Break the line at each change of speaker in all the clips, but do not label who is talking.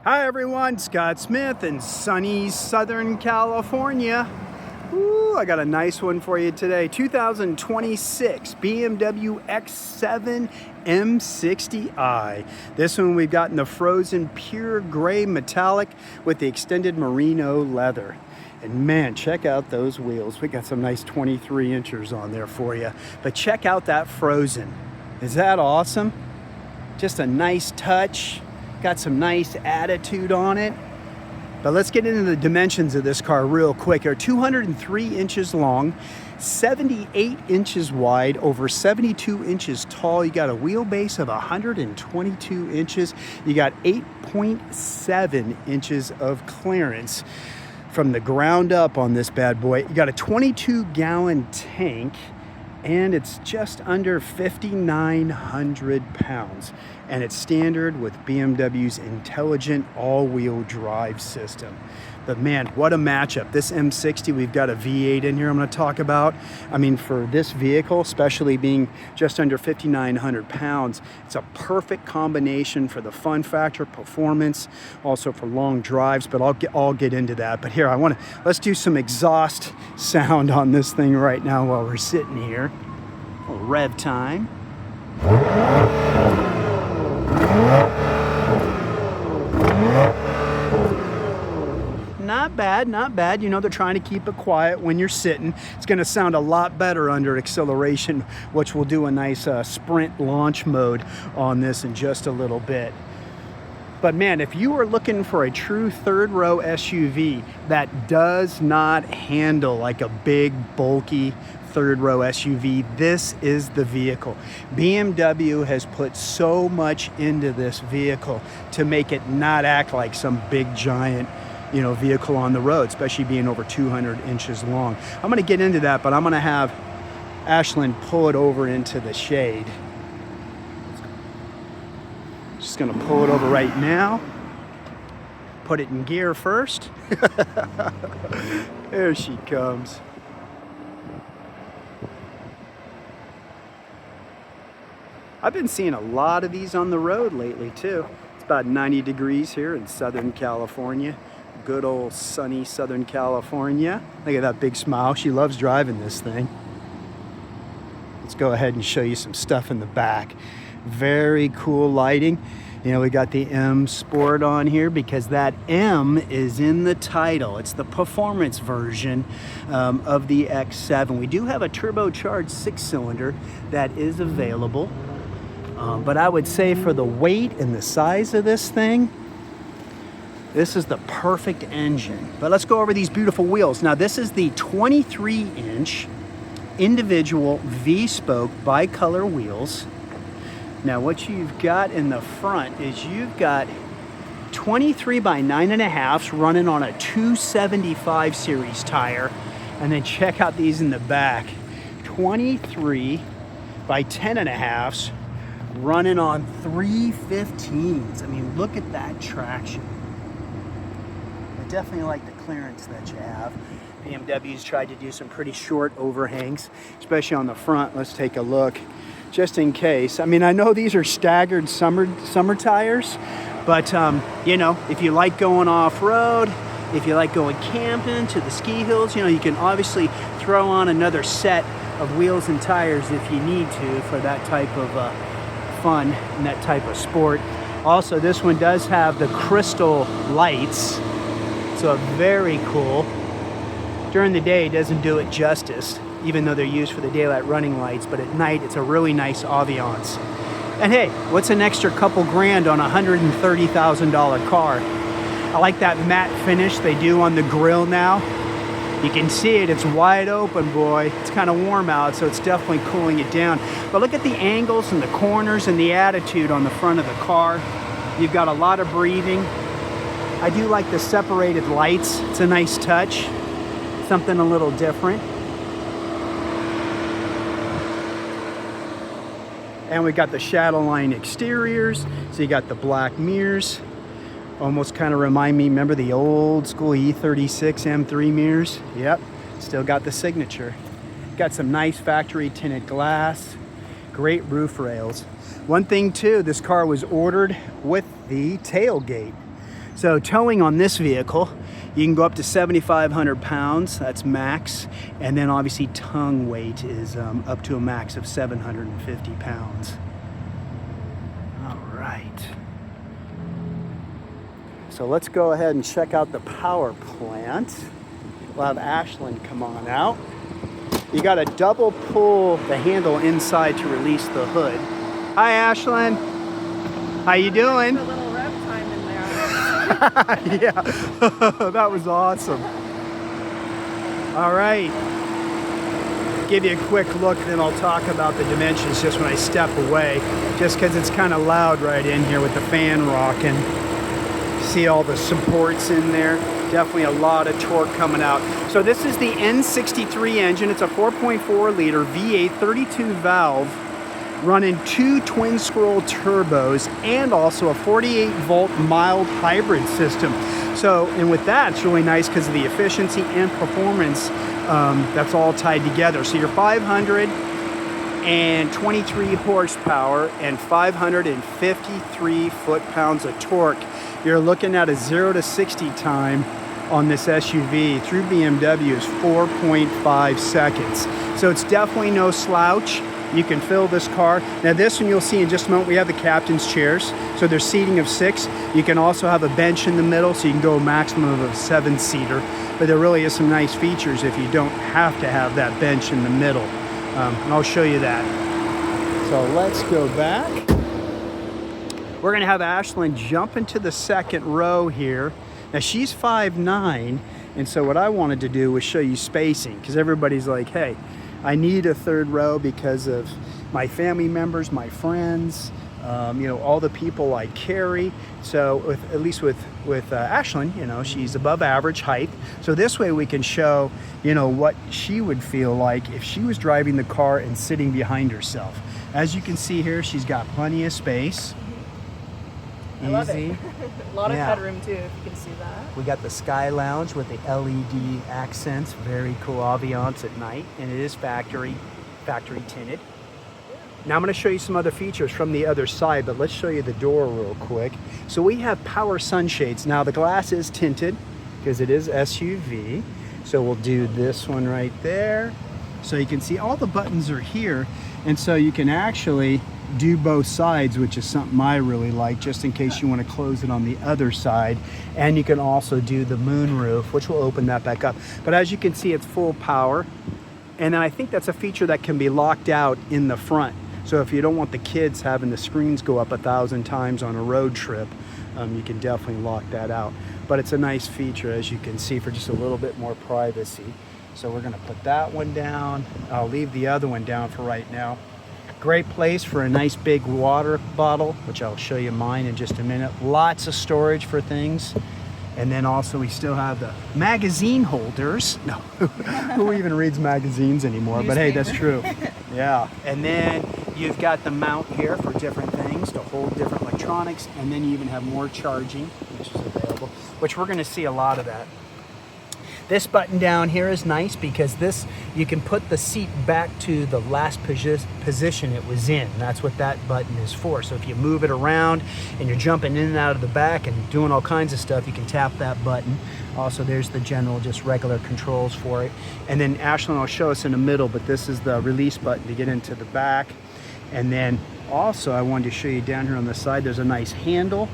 Hi everyone, Scott Smith in sunny Southern California. Ooh, I got a nice one for you today. 2026 BMW X7 M60i. This one we've got in the frozen pure gray metallic with the extended merino leather. And man, check out those wheels. We got some nice 23 inchers on there for you. But check out that frozen. Is that awesome? Just a nice touch. Got some nice attitude on it. But let's get into the dimensions of this car real quick. They're 203 inches long, 78 inches wide, over 72 inches tall. You got a wheelbase of 122 inches. You got 8.7 inches of clearance from the ground up on this bad boy. You got a 22-gallon tank, and it's just under 5,900 pounds. And it's standard with BMW's intelligent all-wheel drive system. But man, what a matchup. This M60, we've got a V8 in here I'm gonna talk about. I mean, for this vehicle, especially being just under 5,900 pounds, it's a perfect combination for the fun factor, performance, also for long drives, but I'll get into that. But here, let's do some exhaust sound on this thing right now while we're sitting here. A little rev time. Not bad, not bad. You know, they're trying to keep it quiet when you're sitting. It's going to sound a lot better under acceleration, which will do a nice sprint launch mode on this in just a little bit. But man, if you are looking for a true third row SUV that does not handle like a big, bulky third row SUV, this is the vehicle. BMW has put so much into this vehicle to make it not act like some big giant, you know, vehicle on the road, especially being over 200 inches long. I'm going to get into that, but I'm going to have Ashlyn pull it over into the shade. Just going to pull it over right now. Put it in gear first. There she comes. I've been seeing a lot of these on the road lately too. It's about 90 degrees here in Southern California. Good old sunny Southern California. Look at that big smile. She loves driving this thing. Let's go ahead and show you some stuff in the back. Very cool lighting. You know, we got the M Sport on here because that M is in the title. It's the performance version of the X7. We do have a turbocharged 6-cylinder that is available. But I would say for the weight and the size of this thing, this is the perfect engine. But let's go over these beautiful wheels. Now, this is the 23-inch individual V-spoke bicolor wheels. Now, what you've got in the front is you've got 23 by 9.5s running on a 275 series tire. And then check out these in the back. 23 by 10.5s running on 315s. I mean, look at that traction. I definitely like the clearance that you have. BMW's tried to do some pretty short overhangs, especially on the front. Let's take a look, just in case. I mean, I know these are staggered summer tires, but you know, if you like going off-road, if you like going camping to the ski hills, you know, you can obviously throw on another set of wheels and tires if you need to for that type of fun and that type of sport. Also, this one does have the crystal lights, so very cool. During the day, it doesn't do it justice, even though they're used for the daylight running lights, but at night, it's a really nice ambiance. And hey, what's an extra couple grand on a $130,000 car? I like that matte finish they do on the grille now. You can see it, it's wide open, boy. It's kind of warm out, so it's definitely cooling it down. But look at the angles and the corners and the attitude on the front of the car. You've got a lot of breathing. I do like the separated lights. It's a nice touch. Something a little different. And we got the Shadowline exteriors. So you got the black mirrors. Almost kind of remind me, remember the old school E36 M3 mirrors? Yep, still got the signature. Got some nice factory tinted glass, great roof rails. One thing too, this car was ordered with the tailgate. So towing on this vehicle, you can go up to 7,500 pounds, that's max. And then obviously tongue weight is up to a max of 750 pounds. All right. So let's go ahead and check out the power plant. We'll have Ashlyn come on out. You got to double pull the handle inside to release the hood. Hi, Ashlyn. How you doing?
A little rev time in there.
Yeah, that was awesome. All right. Give you a quick look, then I'll talk about the dimensions just when I step away, just because it's kind of loud right in here with the fan rocking. See all the supports in there. Definitely a lot of torque coming out. So this is the N63 engine. It's a 4.4 liter V8 32 valve running 2 twin scroll turbos and also a 48 volt mild hybrid system. So, and with that, it's really nice because of the efficiency and performance that's all tied together. So you're 523 horsepower and 553 foot-pounds of torque. You're looking at a 0 to 60 time on this SUV through BMW is 4.5 seconds. So it's definitely no slouch. You can fill this car. Now this one you'll see in just a moment, we have the captain's chairs. So there's seating of 6. You can also have a bench in the middle, so you can go a maximum of a 7-seater. But there really is some nice features if you don't have to have that bench in the middle. And I'll show you that. So let's go back. We're gonna have Ashlyn jump into the second row here. Now she's 5'9", and so what I wanted to do was show you spacing, because everybody's like, hey, I need a third row because of my family members, my friends, you know, all the people I carry. So at least with Ashlyn, you know, she's above average height. So this way we can show, you know, what she would feel like if she was driving the car and sitting behind herself. As you can see here, she's got plenty of space.
I love it. A lot of headroom too, if you can see that.
We got the Sky Lounge with the LED accents, very cool ambiance at night, and it is factory tinted. Now I'm going to show you some other features from the other side, but let's show you the door real quick. So we have power sunshades. Now the glass is tinted because it is SUV. So we'll do this one right there. So you can see all the buttons are here, and so you can actually do both sides, which is something I really like, just in case you want to close it on the other side. And you can also do the moonroof, which will open that back up. But as you can see, it's full power. And then I think that's a feature that can be locked out in the front. So if you don't want the kids having the screens go up 1,000 times on a road trip, you can definitely lock that out. But it's a nice feature, as you can see, for just a little bit more privacy. So we're gonna put that one down. I'll leave the other one down for right now. Great place for a nice big water bottle, which I'll show you mine in just a minute. Lots of storage for things. And then also we still have the magazine holders. No, who even reads magazines anymore? But hey, that's true. Yeah. And then you've got the mount here for different things to hold different electronics. And then you even have more charging, which is available, which we're gonna see a lot of that. This button down here is nice because this, you can put the seat back to the last position it was in. That's what that button is for. So if you move it around and you're jumping in and out of the back and doing all kinds of stuff, you can tap that button. Also, there's the general, just regular controls for it. And then Ashlyn will show us in the middle, but this is the release button to get into the back. And then also, I wanted to show you down here on the side, there's a nice handle.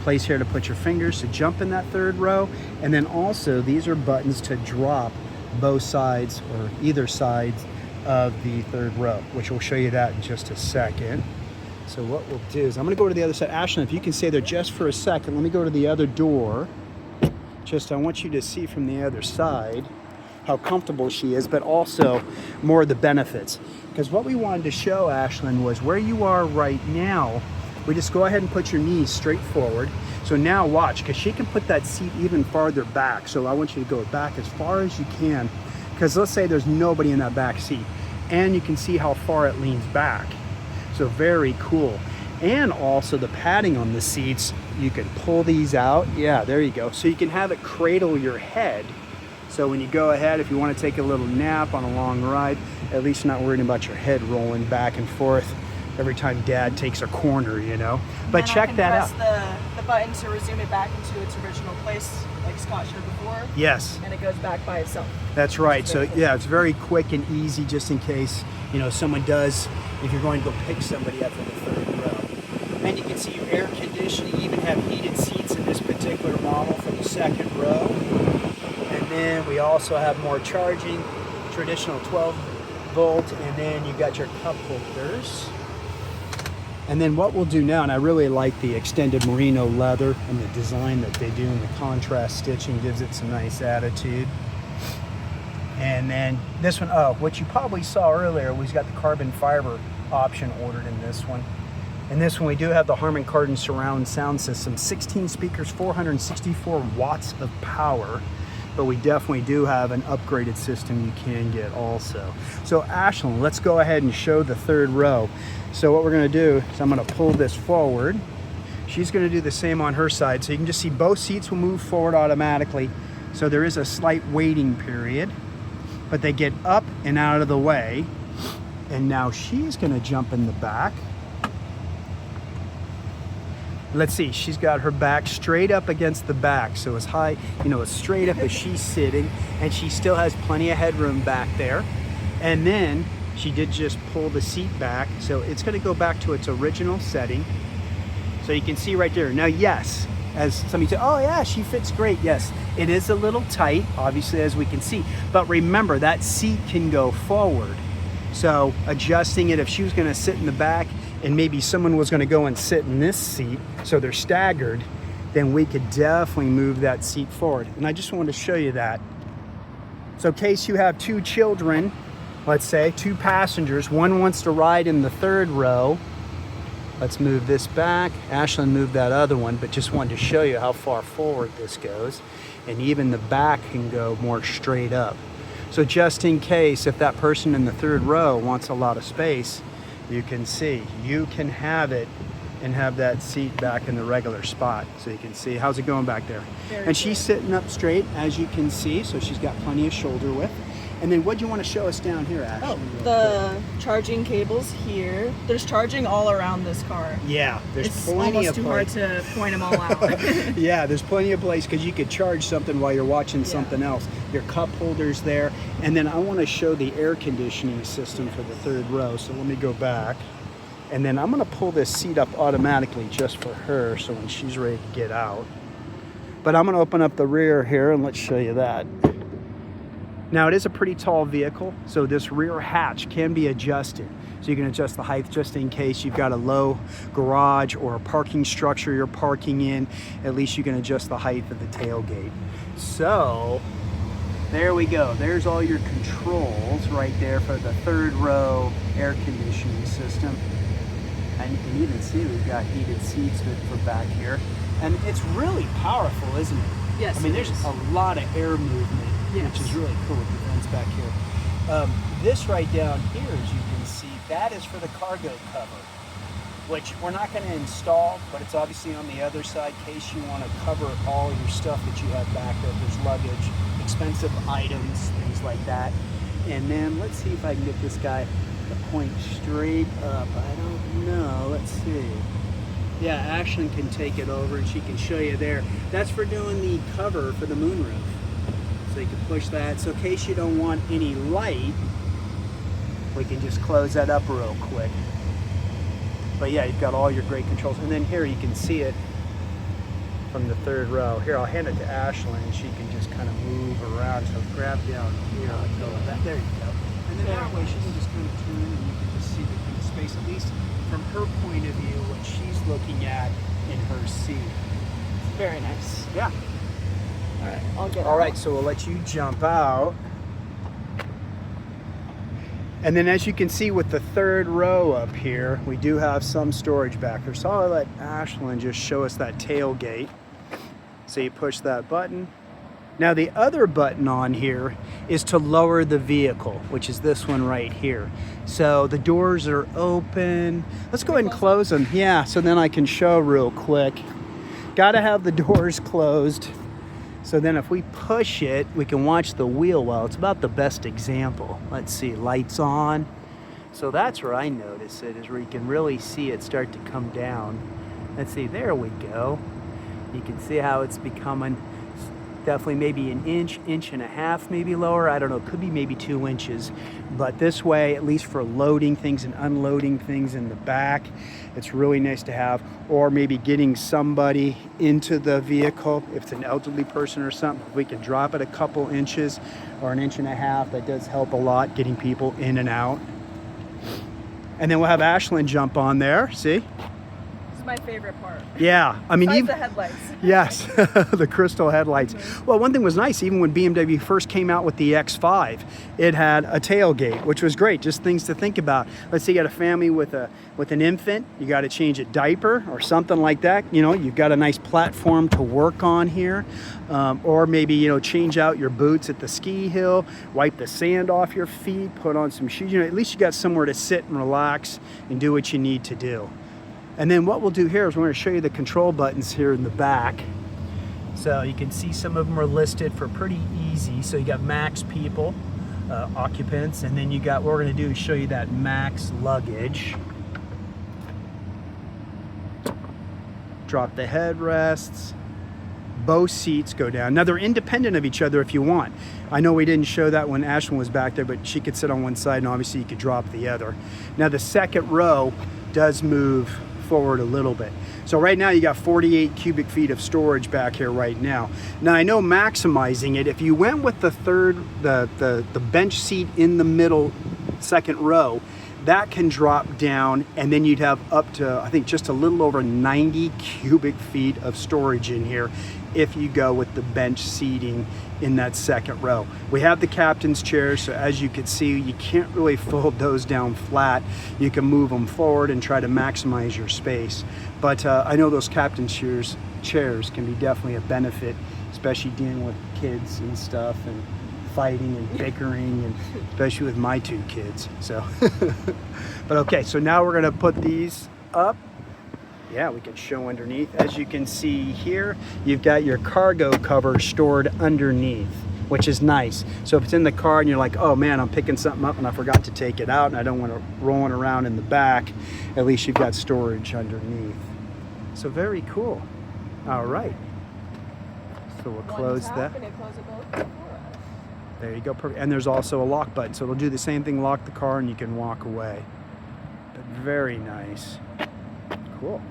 Place here to put your fingers to jump in that third row. And then also these are buttons to drop both sides or either sides of the third row, which we'll show you that in just a second. So what we'll do is I'm gonna go to the other side. Ashlyn, if you can stay there just for a second, let me go to the other door. Just, I want you to see from the other side how comfortable she is, but also more of the benefits. Because what we wanted to show, Ashlyn, was where you are right now. We just go ahead and put your knees straight forward. So now watch, because she can put that seat even farther back. So I want you to go back as far as you can, because let's say there's nobody in that back seat, and you can see how far it leans back. So very cool. And also the padding on the seats, you can pull these out. Yeah, there you go. So you can have it cradle your head. So when you go ahead, if you want to take a little nap on a long ride, at least you're not worrying about your head rolling back and forth every time Dad takes a corner, you know. But check that out.
The button to resume it back into its original place, like Scott showed before.
Yes.
And it goes back by itself.
That's right. So yeah, it's very quick and easy, just in case, you know, someone does, if you're going to go pick somebody up for the third row. And you can see your air conditioning, you even have heated seats in this particular model for the second row. And then we also have more charging, traditional 12 volt, and then you got your cup holders. And then what we'll do now, and I really like the extended merino leather and the design that they do, and the contrast stitching gives it some nice attitude. And then this one, oh, what you probably saw earlier was got the carbon fiber option ordered in this one. In this one, we do have the Harman Kardon surround sound system, 16 speakers, 464 watts of power. But we definitely do have an upgraded system you can get also. So Ashlyn, let's go ahead and show the third row. So what we're gonna do is I'm gonna pull this forward. She's gonna do the same on her side. So you can just see both seats will move forward automatically. So there is a slight waiting period, but they get up and out of the way. And now she's gonna jump in the back. Let's see, she's got her back straight up against the back, so as high, you know, as straight up as she's sitting, and she still has plenty of headroom back there. And then she did just pull the seat back, so it's gonna go back to its original setting. So you can see right there. Now, yes, as somebody said, oh yeah, she fits great. Yes, it is a little tight, obviously, as we can see, but remember that seat can go forward. So adjusting it, if she was gonna sit in the back, and maybe someone was going to go and sit in this seat, so they're staggered, then we could definitely move that seat forward. And I just wanted to show you that. So in case you have two children, let's say, two passengers, one wants to ride in the third row, let's move this back. Ashlyn moved that other one, but just wanted to show you how far forward this goes. And even the back can go more straight up. So just in case, if that person in the third row wants a lot of space, you can see, you can have it and have that seat back in the regular spot. So you can see, how's it going back there?
Very
and she's sitting up straight, as you can see, so she's got plenty of shoulder width. And then what do you want to show us down here, Ashley?
Oh, the charging cables here. There's charging all around this car.
Yeah, there's
It's
plenty
almost
of
too
place.
hard to point them all out.
Yeah, there's plenty of place because you could charge something while you're watching something else. Your cup holders there. And then I want to show the air conditioning system for the third row. So let me go back. And then I'm going to pull this seat up automatically just for her, so when she's ready to get out. But I'm going to open up the rear here and let's show you that. Now it is a pretty tall vehicle, so this rear hatch can be adjusted. So you can adjust the height just in case you've got a low garage or a parking structure you're parking in. At least you can adjust the height of the tailgate. So there we go. There's all your controls right there for the third row air conditioning system. And you can even see we've got heated seats for back here. And it's really powerful, isn't it?
Yes.
I mean, there's a lot of air movement,
yes,
which is really cool with the vents back here. This right down here, as you can see, that is for the cargo cover, which we're not going to install, but it's obviously on the other side in case you want to cover all your stuff that you have back there. There's luggage, expensive items, things like that. And then let's see if I can get this guy to point straight up. I don't know. Let's see. Yeah, Ashlyn can take it over and she can show you there. That's for doing the cover for the moonroof. So you can push that. So in case you don't want any light, we can just close that up real quick. But yeah, you've got all your great controls. And then here you can see it from the third row. Here, I'll hand it to Ashlyn and she can just kind of move around. So grab down here, let go of that. There you go. And then that way she can just kind of turn and you can just see the kind of space, at least from her point of view, what she's looking at in her seat.
Very nice.
Yeah.
All right, I'll get
All right, so we'll let you jump out. And then as you can see with the third row up here, we do have some storage back there. So I'll let Ashlyn just show us that tailgate. So you push that button. Now the other button on here is to lower the vehicle, which is this one right here. So the doors are open. Let's go ahead and close them. Yeah, so then I can show real quick. Gotta have the doors closed. So then if we push it, we can watch the wheel well. It's about the best example. Let's see, lights on. So that's where I notice it, is where you can really see it start to come down. Let's see, there we go. You can see how it's becoming definitely maybe an inch, inch and a half, maybe lower. I don't know, could be maybe 2 inches. But this way, at least for loading things and unloading things in the back, it's really nice to have. Or maybe getting somebody into the vehicle, if it's an elderly person or something, we can drop it a couple inches or an inch and a half. That does help a lot, getting people in and out. And then we'll have Ashlyn jump on there, see?
My favorite part.
Yeah, I mean,
even the headlights.
Yes, the crystal headlights. Mm-hmm. Well, one thing was nice, even when BMW first came out with the X5, it had a tailgate, which was great. Just things to think about. Let's say you got a family with an infant, you got to change a diaper or something like that. You know, you've got a nice platform to work on here, or maybe, you know, change out your boots at the ski hill, wipe the sand off your feet, put on some shoes. You know, at least you got somewhere to sit and relax and do what you need to do. And then what we'll do here is we're going to show you the control buttons here in the back. So you can see some of them are listed for pretty easy. So you got max people, occupants, and then you got, what we're going to do is show you that max luggage. Drop the headrests. Both seats go down. Now they're independent of each other if you want. I know we didn't show that when Ashlyn was back there, but she could sit on one side and obviously you could drop the other. Now the second row does move forward a little bit. So right now you got 48 cubic feet of storage back here right now. Now I know maximizing it, if you went with the the bench seat in the middle second row, that can drop down and then you'd have up to, I think, just a little over 90 cubic feet of storage in here if you go with the bench seating in that second row. We have the captain's chairs, so as you can see, you can't really fold those down flat. You can move them forward and try to maximize your space. But I know those captain's chairs can be definitely a benefit, especially dealing with kids and stuff and fighting and bickering, and especially with my 2 kids. So, but okay, so now we're gonna put these up. Yeah, we can show underneath. As you can see here, you've got your cargo cover stored underneath, which is nice. So if it's in the car and you're like, oh man, I'm picking something up and I forgot to take it out and I don't want it rolling around in the back, at least you've got storage underneath. So very cool. All right. So we'll close that. There you go, perfect. And there's also a lock button, so it'll do the same thing, lock the car and you can walk away. But very nice. Cool.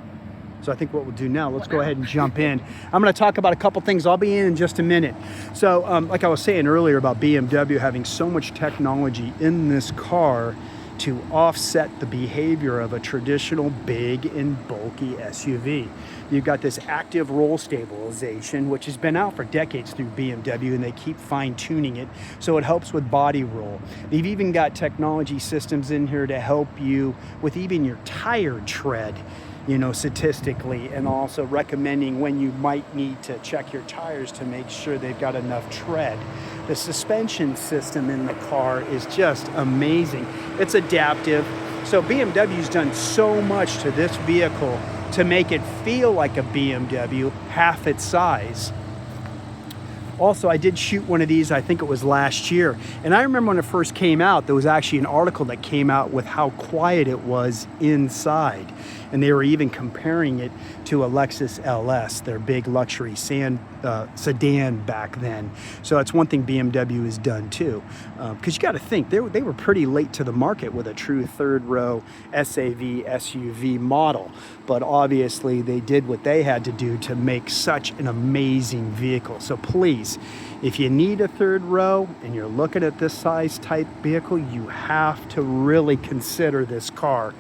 So I think what we'll do now, let's go ahead and jump in. I'm going to talk about a couple things. I'll be in just a minute. So like I was saying earlier about BMW having so much technology in this car to offset the behavior of a traditional big and bulky SUV. You've got this active roll stabilization, which has been out for decades through BMW, and they keep fine-tuning it, so it helps with body roll. They've even got technology systems in here to help you with even your tire tread, you know, statistically, and also recommending when you might need to check your tires to make sure they've got enough tread. The suspension system in the car is just amazing. It's adaptive. So BMW's done so much to this vehicle to make it feel like a BMW, half its size. Also, I did shoot one of these, I think it was last year. And I remember when it first came out, there was actually an article that came out with how quiet it was inside. And they were even comparing it to a Lexus LS, their big luxury sedan back then. So that's one thing BMW has done too. Because you got to think, they were pretty late to the market with a true third row SAV SUV model. But obviously they did what they had to do to make such an amazing vehicle. So please, if you need a third row and you're looking at this size type vehicle, you have to really consider this car.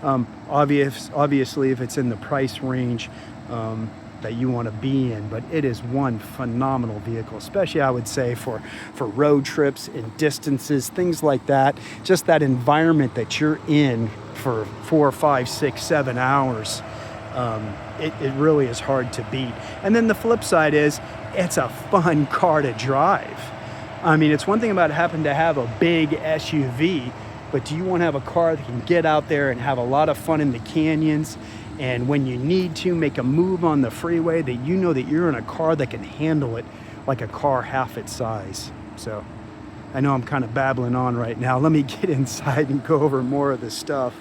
Obviously, if it's in the price range that you want to be in, but it is one phenomenal vehicle, especially I would say for road trips and distances, things like that. Just that environment that you're in for 4, 5, 6, 7 hours, it really is hard to beat. And then the flip side is, it's a fun car to drive. I mean, it's one thing about having to have a big SUV, but do you want to have a car that can get out there and have a lot of fun in the canyons, and when you need to make a move on the freeway, that you know that you're in a car that can handle it like a car half its size. So I know I'm kind of babbling on right now. Let me get inside and go over more of this stuff.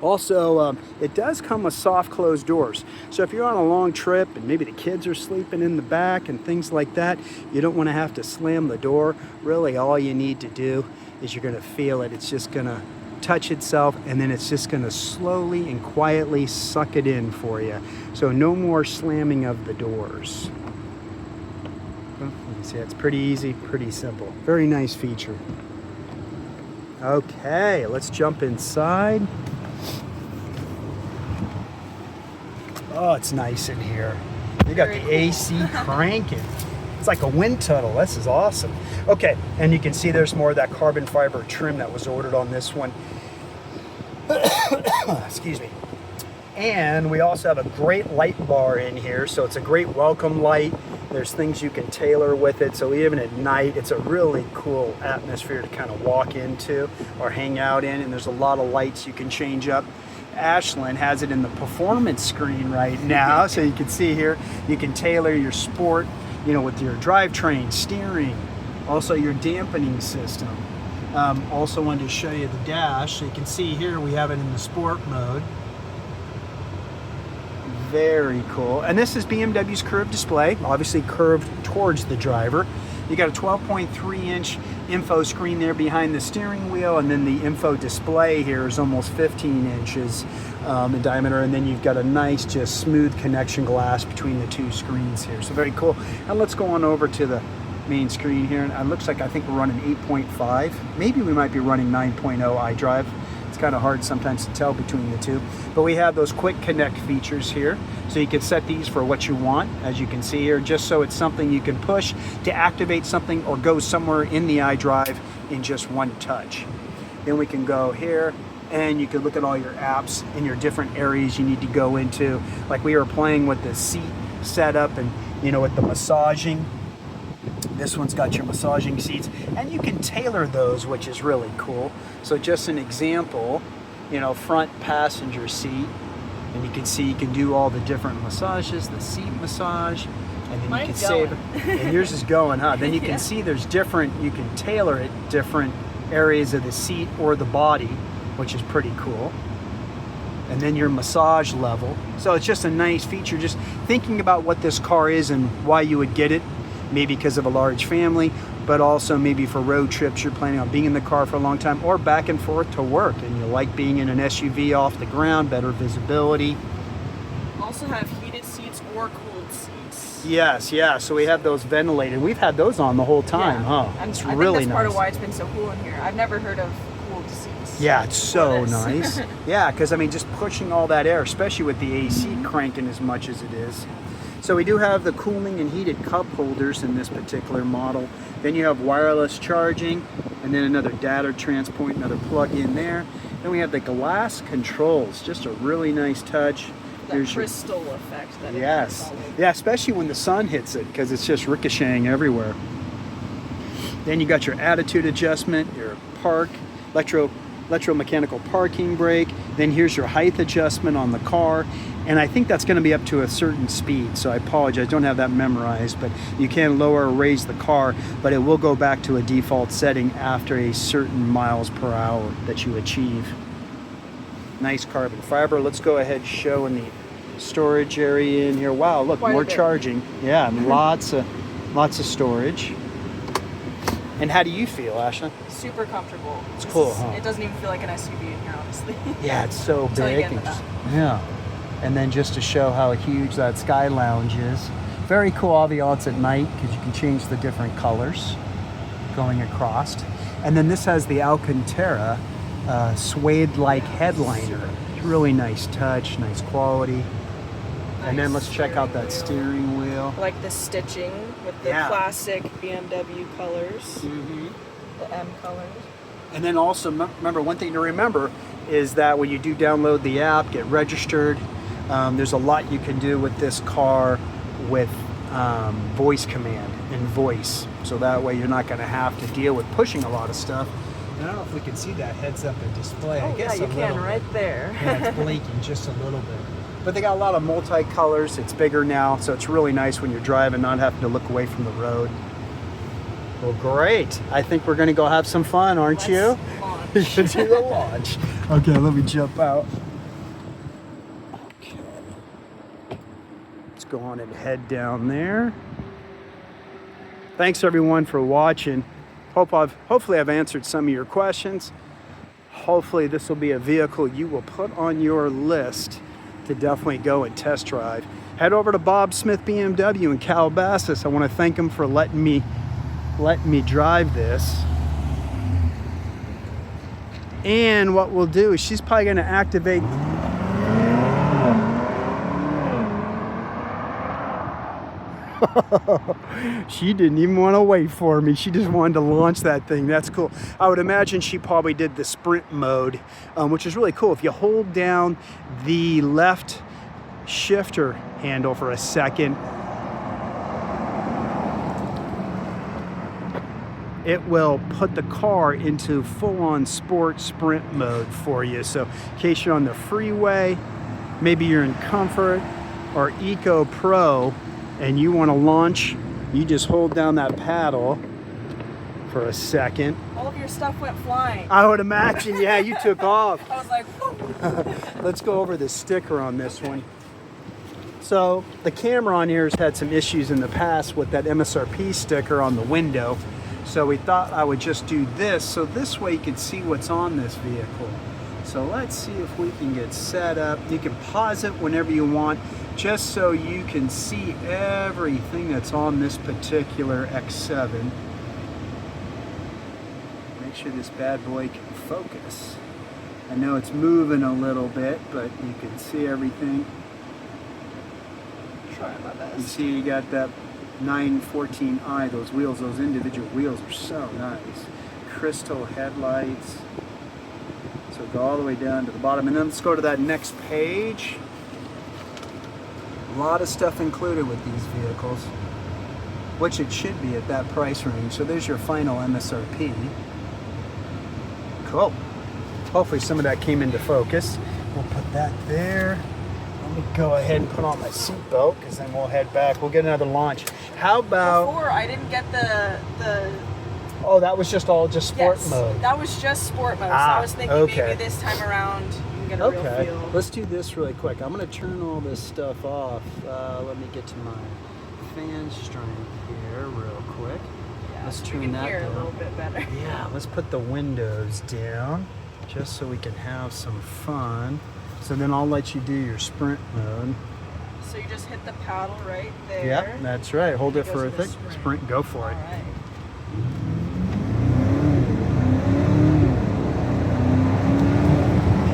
Also, it does come with soft closed doors. So if you're on a long trip and maybe the kids are sleeping in the back and things like that, you don't want to have to slam the door. Really, all you need to do is you're going to feel it. It's just going to touch itself, and then it's just going to slowly and quietly suck it in for you. So no more slamming of the doors. Well, you can see it's pretty easy, pretty simple. Very nice feature. Okay, let's jump inside. Oh, it's nice in here. You got the AC cranking. It's like a wind tunnel. This is awesome. Okay, and you can see there's more of that carbon fiber trim that was ordered on this one. Excuse me. And we also have a great light bar in here, so it's a great welcome light. There's things you can tailor with it, so even at night, it's a really cool atmosphere to kind of walk into or hang out in, and there's a lot of lights you can change up. Ashland has it in the performance screen right now, so you can see here, you can tailor your sport, you know, with your drivetrain, steering, also your dampening system. Also wanted to show you the dash. So you can see here we have it in the sport mode. Very cool. And this is BMW's curved display, obviously curved towards the driver. You got a 12.3-inch info screen there behind the steering wheel, and then the info display here is almost 15 inches in diameter, and then you've got a nice, just smooth connection glass between the two screens here. So very cool. And let's go on over to the main screen here, and it looks like I think we're running 8.5. Maybe we might be running 9.0 iDrive. It's kind of hard sometimes to tell between the two, but we have those quick connect features here, so you can set these for what you want, as you can see here, just so it's something you can push to activate something or go somewhere in the iDrive in just one touch. Then we can go here, and you can look at all your apps in your different areas you need to go into. Like we were playing with the seat setup, and you know, with the massaging. This one's got your massaging seats, and you can tailor those, which is really cool. So just an example, you know, front passenger seat, and you can see you can do all the different massages, the seat massage, and then
Mine's
you can save it. And yours is going, huh? Then you can
Yeah.
see there's different, you can tailor it different areas of the seat or the body, which is pretty cool. And then your massage level. So it's just a nice feature, just thinking about what this car is and why you would get it. Maybe because of a large family, but also maybe for road trips, you're planning on being in the car for a long time, or back and forth to work, and you like being in an SUV off the ground, better visibility.
Also have heated seats or cooled seats.
Yes, yeah, so we have those ventilated. We've had those on the whole time, huh?
And
It's
I
really
think that's part of
nice.
why it's been so cool in here. I've never heard of cooled seats.
Yeah, it's so
before this.
nice. Yeah, because I mean, just pushing all that air, especially with the AC cranking as much as it is. So we do have the cooling and heated cup holders in this particular model. Then you have wireless charging, and then another data transport, another plug in there. Then we have the glass controls, just a really nice touch.
That
Here's your-
crystal effect that it has
Yes,
all over.
yeah, especially when the sun hits it, because it's just ricocheting everywhere. Then you got your attitude adjustment, your park, electromechanical parking brake. Then here's your height adjustment on the car. And I think that's going to be up to a certain speed, so I apologize, don't have that memorized, but you can lower or raise the car, but it will go back to a default setting after a certain miles per hour that you achieve. Nice carbon fiber. Let's go ahead and show in the storage area in here. Wow, look,
Quite a
more
bit.
charging. Yeah, lots of storage. And how do you feel, Ashley?
Super comfortable.
It's
This
cool,
is-
huh?
It doesn't even feel like an SUV in here, honestly.
Yeah, it's so
Until you
big.
get in the back.
Yeah. And then just to show how huge that Sky Lounge is. Very cool ambiance at night because you can change the different colors going across. And then this has the Alcantara suede-like headliner. Really nice touch, nice quality. And then let's check out that steering wheel.
I like the stitching with the
Yeah.
classic BMW colors,
Mm-hmm.
the M colors.
And then also, remember, one thing to remember is that when you do download the app, get registered, there's a lot you can do with this car with voice command and voice. So that way you're not going to have to deal with pushing a lot of stuff. And I don't know if we can see that heads-up display.
Oh
I guess
yeah,
a
you
little
can right
bit.
there.
Yeah, it's blinking just a little bit. But they got a lot of multi-colors. It's bigger now, so it's really nice when you're driving, not having to look away from the road. Well, great. I think we're going to go have some fun, aren't you?
Let's launch.
You should do the launch. Okay, let me jump out. Let's go on and head down there. Thanks everyone for watching. Hopefully I've answered some of your questions. Hopefully this will be a vehicle you will put on your list to definitely go and test drive. Head over to Bob Smith BMW in Calabasas. I want to thank him for letting me drive this. And what we'll do is she's probably going to activate. She didn't even want to wait for me. She just wanted to launch that thing. That's cool. I would imagine she probably did the sprint mode, which is really cool. If you hold down the left shifter handle for a second, it will put the car into full-on sport sprint mode for you. So in case you're on the freeway, maybe you're in comfort or Eco Pro and you want to launch, you just hold down that paddle for a second.
All of your stuff went flying.
I would imagine, yeah, you took off.
I was like, whoa.
Let's go over the sticker on this one. So the camera on here has had some issues in the past with that MSRP sticker on the window. So we thought I would just do this, so this way you can see what's on this vehicle. So let's see if we can get set up. You can pause it whenever you want, just so you can see everything that's on this particular X7. Make sure this bad boy can focus. I know it's moving a little bit, but you can see everything.
Trying my best.
You see you got that 914i, those wheels, those individual wheels are so nice. Crystal headlights. So go all the way down to the bottom, and then let's go to that next page. A lot of stuff included with these vehicles, which it should be at that price range. So there's your final MSRP. Cool. Hopefully some of that came into focus. We'll put that there. Let me go ahead and put on my seatbelt, because then we'll head back. We'll get another launch. How about...
Before, I didn't get the
Oh, that was just sport mode.
That was just sport mode. So I was thinking maybe this time around you can get a real feel.
Let's do this really quick. I'm going to turn all this stuff off. Let me get to my fan strength here real quick.
Yeah,
let's
so
turn
we can
that
hear
down.
A little bit better.
Yeah, let's put the windows down just so we can have some fun. So then I'll let you do your sprint mode.
So you just hit the paddle right there.
Yep, that's right. Hold it for a thick sprint. Go for it.
All right.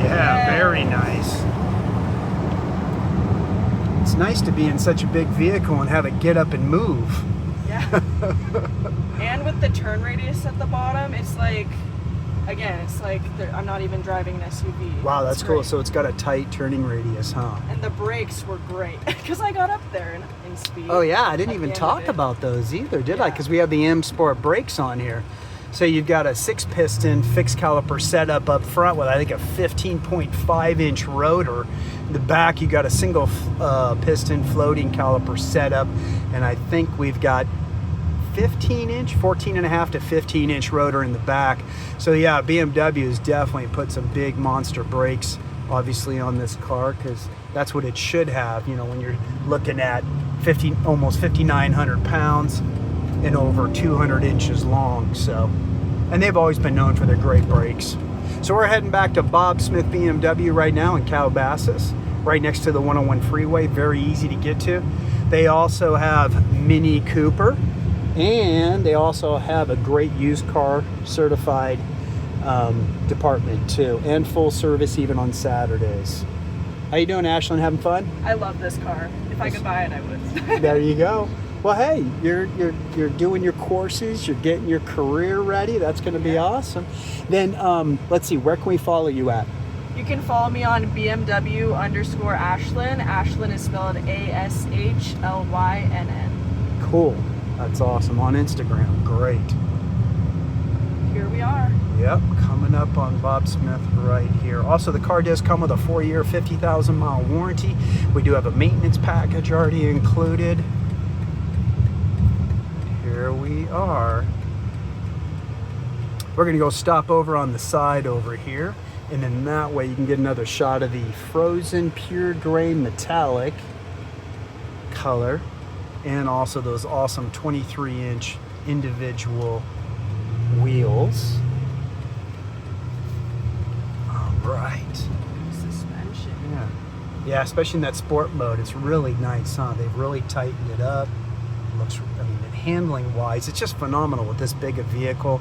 Yeah, very nice. It's nice to be in such a big vehicle and have it get up and move.
Yeah. And with the turn radius at the bottom, it's like, again, it's like I'm not even driving an SUV.
Wow, that's cool.
Great.
So it's got a tight turning radius, huh?
And the brakes were great because I got up there in speed.
Oh yeah, I didn't even talk about those either, did I? Because we have the M Sport brakes on here. So you've got a 6-piston fixed caliper setup up front with I think a 15.5-inch rotor. In the back you got a single piston floating caliper setup, and I think we've got 14.5 to 15-inch rotor in the back. So yeah, BMW has definitely put some big monster brakes obviously on this car, because that's what it should have, you know, when you're looking at almost 5,900 pounds and over 200 inches long. So, and they've always been known for their great brakes. So we're heading back to Bob Smith BMW right now in Calabasas, right next to the 101 freeway, very easy to get to. They also have Mini Cooper, and they also have a great used car certified department too, and full service even on Saturdays. How you doing, Ashlyn? Having fun?
I love this car. If I could buy it, I would.
There you go. Well, hey, you're doing your courses, you're getting your career ready. That's going to be awesome. Then let's see, where can we follow you at?
You can follow me on BMW_Ashlyn. Ashlyn is spelled ASHLYNN.
Cool. That's awesome. On Instagram. Great.
Here we are.
Yep, coming up on Bob Smith right here. Also, the car does come with a 4-year, 50,000-mile warranty. We do have a maintenance package already included. Here we are. We're going to go stop over on the side over here, and then that way you can get another shot of the frozen pure gray metallic color, and also those awesome 23-inch individual wheels. All right.
Suspension.
Yeah, especially in that sport mode, it's really nice, huh? They've really tightened it up. Looks, I mean, handling wise, it's just phenomenal with this big a vehicle,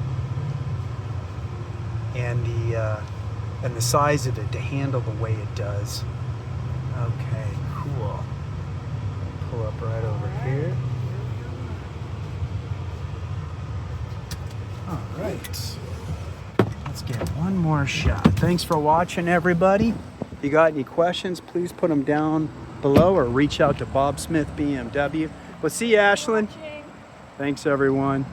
and the size of it to handle the way it does. Okay, cool. Pull up right over here. All right. Let's get one more shot. Thanks for watching, everybody. If you got any questions, please put them down below or reach out to Bob Smith BMW. We'll see you, Ashlyn. Thanks, everyone.